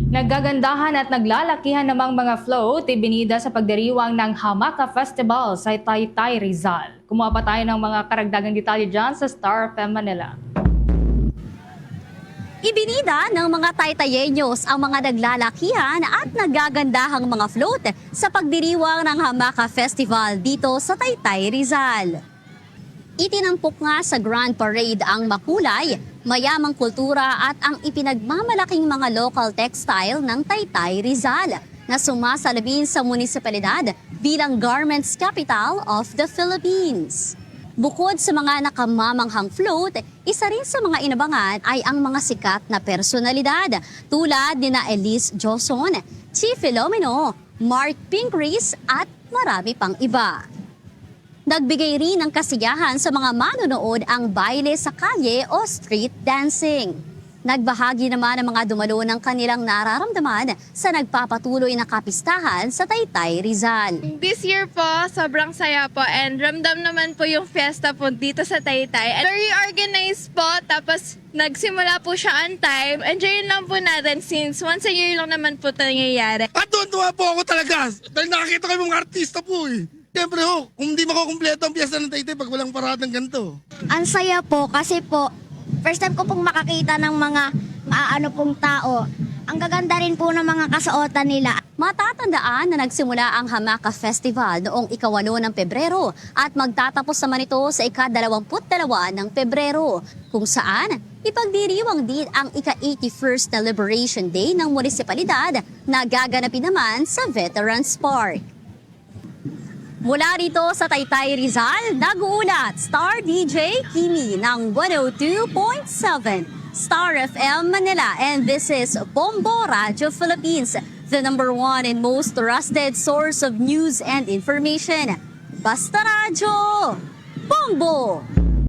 Naggagandahan at naglalakihan namang mga float ibinida sa pagdiriwang ng Hamaka Festival sa Taytay, Rizal. Kumuha pa tayo ng mga karagdagang detalye dyan sa Star FM Manila. Ibinida ng mga Taytayenyos ang mga naglalakihan at nagagandahang mga float sa pagdiriwang ng Hamaka Festival dito sa Taytay, Rizal. Itinampok nga sa Grand Parade ang makulay, mayamang kultura at ang ipinagmamalaking mga local textile ng Taytay, Rizal na sumasalubin sa munisipalidad bilang Garments Capital of the Philippines. Bukod sa mga nakamamanghang float, isa rin sa mga inabangan ay ang mga sikat na personalidad tulad ni na Elise Joson, Chief Filomeno, Mark Pincris at marami pang iba. Nagbigay rin ng kasiyahan sa mga manonood ang baile sa kalye o street dancing. Nagbahagi naman ang mga dumalo ng kanilang nararamdaman sa nagpapatuloy na kapistahan sa Taytay, Rizal. This year po, sobrang saya po and ramdam naman po yung fiesta po dito sa Taytay. And very organized po, tapos nagsimula po siya on time. Enjoyin lang po natin since once a year lang naman po ito nangyayari. At tuwa po ako talaga dahil nakakita ko yung mga artista po eh. Siyempre ho, kung hindi makukumpleto ang piyesta ng Taytay pag walang paradang ganito. Ang saya po kasi po, first time ko pong makakita ng mga pong tao. Ang gaganda rin po ng mga kasuotan nila. Matatandaan na nagsimula ang Hamaka Festival noong ika-8 ng Pebrero at magtatapos naman ito sa ika-22 ng Pebrero, kung saan ipagdiriwang din ang ika-81st na Liberation Day ng munisipalidad na gaganapin naman sa Veterans Park. Mula rito sa Taytay, Rizal, nag-uulat Star DJ Kimi ng 102.7 Star FM Manila, and this is Bombo Radio Philippines, the #1 and most trusted source of news and information. Basta Radyo, Bombo!